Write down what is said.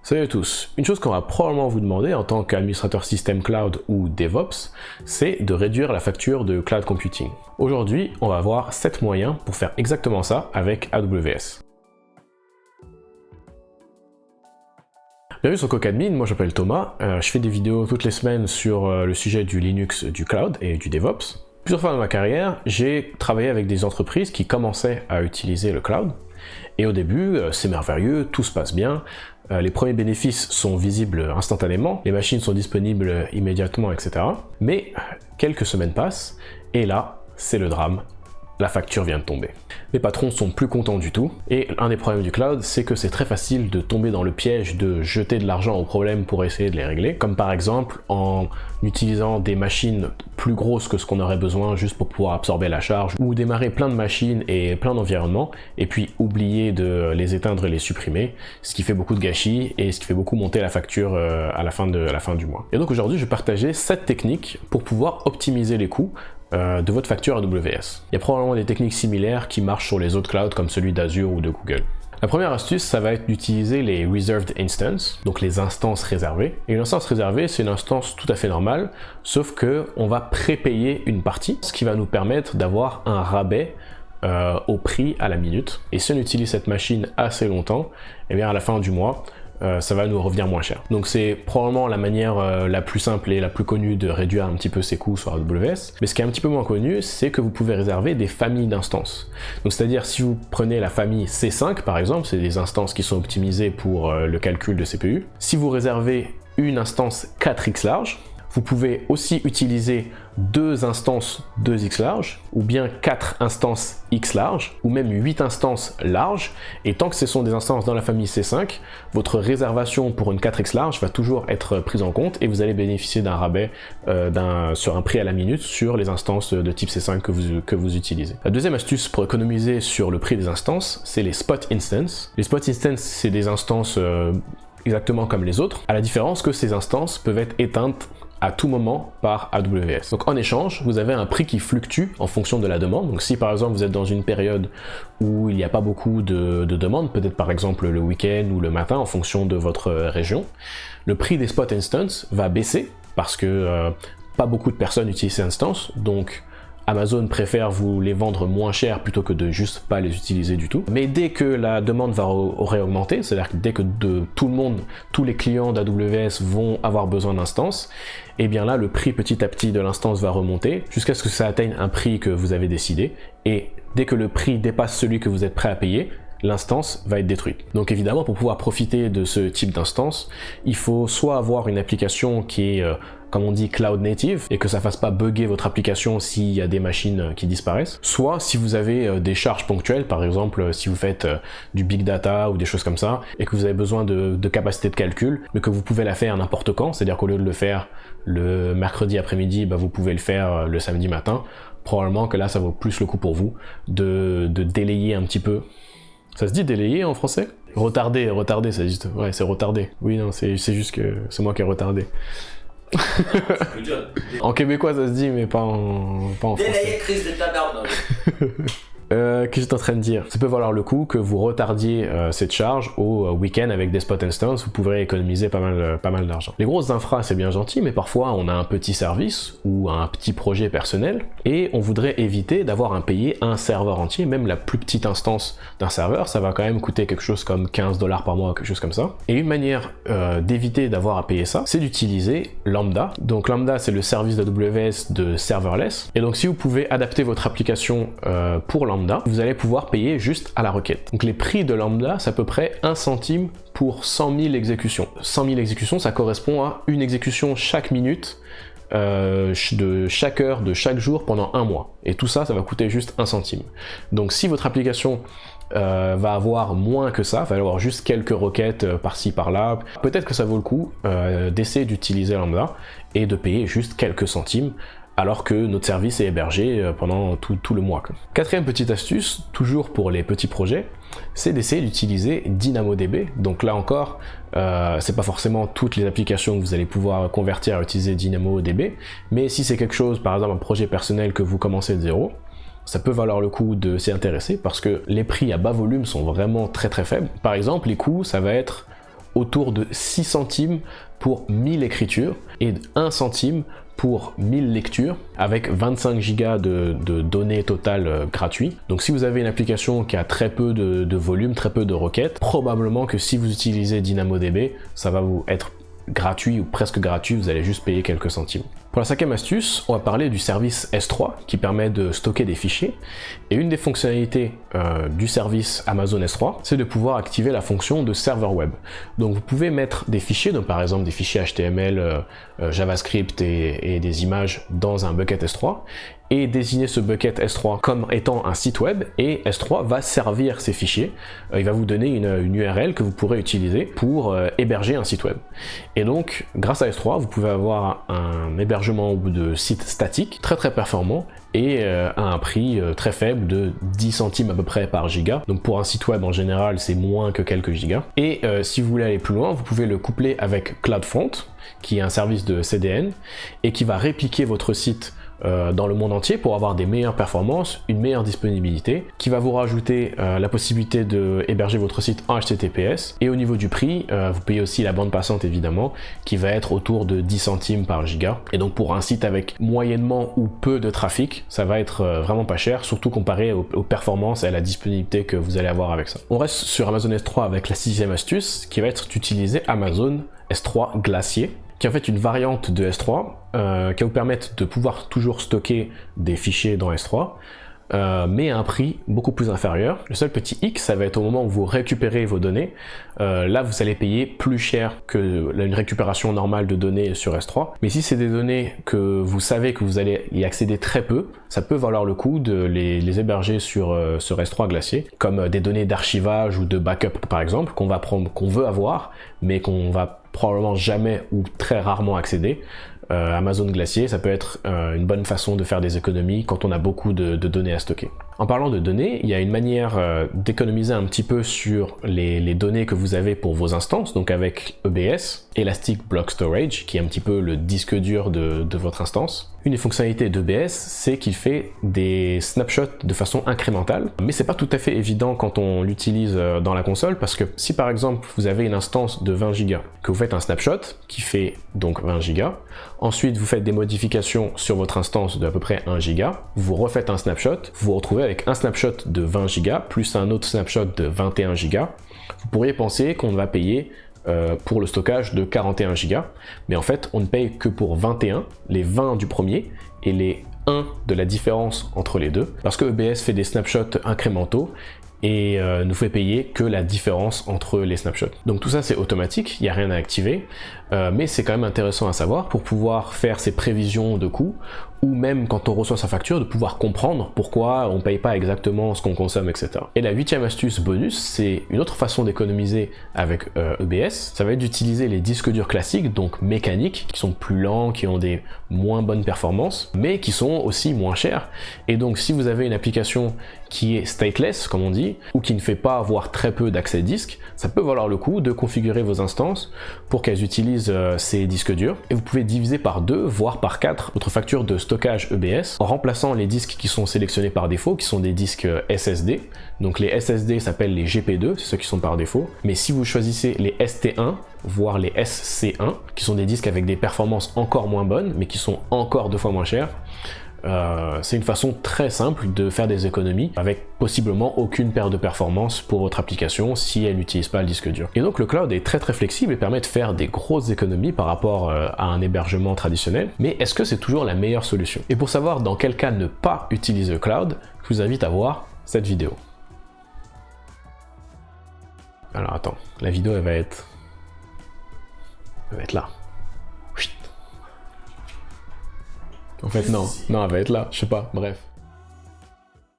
Salut à tous. Une chose qu'on va probablement vous demander en tant qu'administrateur système cloud ou DevOps, c'est de réduire la facture de cloud computing. Aujourd'hui, on va voir 7 moyens pour faire exactement ça avec AWS. Bienvenue sur Cocadmin, moi je m'appelle Thomas, je fais des vidéos toutes les semaines sur le sujet du Linux, du cloud et du DevOps. Plusieurs fois dans ma carrière, j'ai travaillé avec des entreprises qui commençaient à utiliser le cloud. Et au début, c'est merveilleux, tout se passe bien, les premiers bénéfices sont visibles instantanément, les machines sont disponibles immédiatement, etc. Mais quelques semaines passent, et là, c'est le drame. La facture vient de tomber. Les patrons sont plus contents du tout, et un des problèmes du cloud, c'est que c'est très facile de tomber dans le piège de jeter de l'argent aux problèmes pour essayer de les régler, comme par exemple en utilisant des machines plus grosses que ce qu'on aurait besoin juste pour pouvoir absorber la charge, ou démarrer plein de machines et plein d'environnements, et puis oublier de les éteindre et les supprimer, ce qui fait beaucoup de gâchis, et ce qui fait beaucoup monter la facture à la fin du mois. Et donc aujourd'hui, je vais partager 7 techniques pour pouvoir optimiser les coûts de votre facture AWS. Il y a probablement des techniques similaires qui marchent sur les autres clouds comme celui d'Azure ou de Google. La première astuce, ça va être d'utiliser les Reserved Instances, donc les instances réservées. Et une instance réservée, c'est une instance tout à fait normale, sauf que on va prépayer une partie, ce qui va nous permettre d'avoir un rabais au prix à la minute. Et si on utilise cette machine assez longtemps, et bien à la fin du mois, ça va nous revenir moins cher. Donc c'est probablement la manière la plus simple et la plus connue de réduire un petit peu ses coûts sur AWS. Mais ce qui est un petit peu moins connu, c'est que vous pouvez réserver des familles d'instances. Donc c'est-à-dire si vous prenez la famille C5 par exemple, c'est des instances qui sont optimisées pour le calcul de CPU. Si vous réservez une instance 4x large, vous pouvez aussi utiliser 2 instances 2x large, ou bien 4 instances x large, ou même 8 instances larges, et tant que ce sont des instances dans la famille C5, votre réservation pour une 4x large va toujours être prise en compte, et vous allez bénéficier d'un rabais sur un prix à la minute sur les instances de type C5 que vous utilisez. La deuxième astuce pour économiser sur le prix des instances, c'est les spot instances. Les spot instances, c'est des instances exactement comme les autres, à la différence que ces instances peuvent être éteintes à tout moment par AWS. Donc en échange, vous avez un prix qui fluctue en fonction de la demande. Donc si par exemple vous êtes dans une période où il n'y a pas beaucoup de demandes, peut-être par exemple le week-end ou le matin en fonction de votre région, le prix des spot instances va baisser parce que pas beaucoup de personnes utilisent ces instances, donc Amazon préfère vous les vendre moins cher plutôt que de juste pas les utiliser du tout. Mais dès que la demande aurait augmenté, c'est-à-dire que dès que tout le monde, tous les clients d'AWS vont avoir besoin d'instances, et bien là le prix petit à petit de l'instance va remonter jusqu'à ce que ça atteigne un prix que vous avez décidé. Et dès que le prix dépasse celui que vous êtes prêt à payer, l'instance va être détruite. Donc évidemment, pour pouvoir profiter de ce type d'instance, il faut soit avoir une application qui est comme on dit cloud native, et que ça fasse pas bugger votre application s'il y a des machines qui disparaissent, soit si vous avez des charges ponctuelles, par exemple si vous faites du big data ou des choses comme ça, et que vous avez besoin de capacité de calcul, mais que vous pouvez la faire n'importe quand, c'est-à-dire qu'au lieu de le faire le mercredi après-midi, vous pouvez le faire le samedi matin, probablement que là ça vaut plus le coup pour vous de délayer un petit peu. Ça se dit délayer en français? Retarder, ça dit. Ouais, c'est retardé. Oui, non, c'est juste que c'est moi qui ai retardé. En québécois ça se dit, mais pas en français. Délayer crise de tabarnak. Qu'est-ce que j'étais en train de dire? Ça peut valoir le coup que vous retardiez cette charge au week-end avec des spot instances, vous pourrez économiser pas mal d'argent. Les grosses infras c'est bien gentil, mais parfois on a un petit service ou un petit projet personnel et on voudrait éviter d'avoir à payer un serveur entier, même la plus petite instance d'un serveur, ça va quand même coûter quelque chose comme 15 $ par mois, quelque chose comme ça. Et une manière d'éviter d'avoir à payer ça, c'est d'utiliser Lambda. Donc Lambda c'est le service d'AWS de serverless, et donc si vous pouvez adapter votre application pour Lambda, vous allez pouvoir payer juste à la requête. Donc les prix de Lambda, c'est à peu près 1 centime pour 100 000 exécutions. 100 000 exécutions, ça correspond à une exécution chaque minute, de chaque heure, de chaque jour pendant un mois. Et tout ça, ça va coûter juste 1 centime. Donc si votre application va avoir moins que ça, va avoir juste quelques requêtes par-ci par-là, peut-être que ça vaut le coup d'essayer d'utiliser Lambda et de payer juste quelques centimes, alors que notre service est hébergé pendant tout le mois. Quatrième petite astuce, toujours pour les petits projets, c'est d'essayer d'utiliser DynamoDB. Donc là encore, c'est pas forcément toutes les applications que vous allez pouvoir convertir à utiliser DynamoDB, mais si c'est quelque chose, par exemple un projet personnel que vous commencez de zéro, ça peut valoir le coup de s'y intéresser parce que les prix à bas volume sont vraiment très faibles. Par exemple, les coûts, ça va être autour de 6 centimes pour 1000 écritures et 1 centime pour 1000 lectures avec 25 gigas de données totales gratuits. Donc si vous avez une application qui a très peu de volume, très peu de requêtes, probablement que si vous utilisez DynamoDB, ça va vous être gratuit ou presque gratuit, vous allez juste payer quelques centimes. Pour la 5e astuce, on va parler du service S3 qui permet de stocker des fichiers. Et une des fonctionnalités du service Amazon S3, c'est de pouvoir activer la fonction de serveur web. Donc vous pouvez mettre des fichiers, donc par exemple des fichiers HTML, JavaScript et des images dans un bucket S3 et désigner ce bucket S3 comme étant un site web, et S3 va servir ces fichiers. Il va vous donner une URL que vous pourrez utiliser pour héberger un site web. Et donc, grâce à S3, vous pouvez avoir un hébergement de site statique très performant et à un prix très faible de 10 centimes à peu près par giga. Donc pour un site web en général, c'est moins que quelques gigas. Et si vous voulez aller plus loin, vous pouvez le coupler avec CloudFront, qui est un service de CDN et qui va répliquer votre site dans le monde entier pour avoir des meilleures performances, une meilleure disponibilité, qui va vous rajouter la possibilité de héberger votre site en HTTPS. Et au niveau du prix, vous payez aussi la bande passante évidemment, qui va être autour de 10 centimes par giga. Et donc pour un site avec moyennement ou peu de trafic, ça va être vraiment pas cher, surtout comparé aux performances et à la disponibilité que vous allez avoir avec ça. On reste sur Amazon S3 avec la 6e astuce, qui va être d'utiliser Amazon S3 Glacier, qui est en fait une variante de S3 qui va vous permettre de pouvoir toujours stocker des fichiers dans S3, mais à un prix beaucoup plus inférieur. Le seul petit hic, ça va être au moment où vous récupérez vos données. Là, vous allez payer plus cher que une récupération normale de données sur S3. Mais si c'est des données que vous savez que vous allez y accéder très peu, ça peut valoir le coup de les héberger sur S3 Glacier, comme des données d'archivage ou de backup par exemple, qu'on veut avoir, mais qu'on va probablement jamais ou très rarement accéder. Amazon Glacier, ça peut être une bonne façon de faire des économies quand on a beaucoup de données à stocker. En parlant de données, il y a une manière d'économiser un petit peu sur les données que vous avez pour vos instances, donc avec EBS, Elastic Block Storage, qui est un petit peu le disque dur de votre instance. Une des fonctionnalités d'EBS, c'est qu'il fait des snapshots de façon incrémentale, mais c'est pas tout à fait évident quand on l'utilise dans la console, parce que si par exemple vous avez une instance de 20 Go, que vous faites un snapshot qui fait donc 20 Go, ensuite vous faites des modifications sur votre instance de à peu près 1 Go, vous refaites un snapshot, vous vous retrouvez avec un snapshot de 20 Go plus un autre snapshot de 21 Go, vous pourriez penser qu'on va payer pour le stockage de 41 Go, mais en fait on ne paye que pour 21, les 20 du premier et les 1 de la différence entre les deux, parce que EBS fait des snapshots incrémentaux et ne fait payer que la différence entre les snapshots. Donc tout ça c'est automatique, il n'y a rien à activer, mais c'est quand même intéressant à savoir pour pouvoir faire ses prévisions de coûts, ou même quand on reçoit sa facture, de pouvoir comprendre pourquoi on ne paye pas exactement ce qu'on consomme, etc. Et la 8e astuce bonus, c'est une autre façon d'économiser avec EBS, ça va être d'utiliser les disques durs classiques, donc mécaniques, qui sont plus lents, qui ont des moins bonnes performances, mais qui sont aussi moins chers. Et donc si vous avez une application qui est stateless, comme on dit, ou qui ne fait pas voire très peu d'accès disque, ça peut valoir le coup de configurer vos instances pour qu'elles utilisent ces disques durs, et vous pouvez diviser par 2, voire par 4 votre facture de stockage EBS en remplaçant les disques qui sont sélectionnés par défaut, qui sont des disques SSD. Donc les SSD s'appellent les GP2, c'est ceux qui sont par défaut, mais si vous choisissez les ST1, voire les SC1, qui sont des disques avec des performances encore moins bonnes, mais qui sont encore 2 fois moins chers, c'est une façon très simple de faire des économies avec possiblement aucune perte de performance pour votre application si elle n'utilise pas le disque dur. Et donc le cloud est très flexible et permet de faire des grosses économies par rapport à un hébergement traditionnel, mais est-ce que c'est toujours la meilleure solution? Et pour savoir dans quel cas ne pas utiliser le cloud, je vous invite à voir cette vidéo. Alors attends, la vidéo elle va être là. En fait non, elle va être là, je sais pas, bref.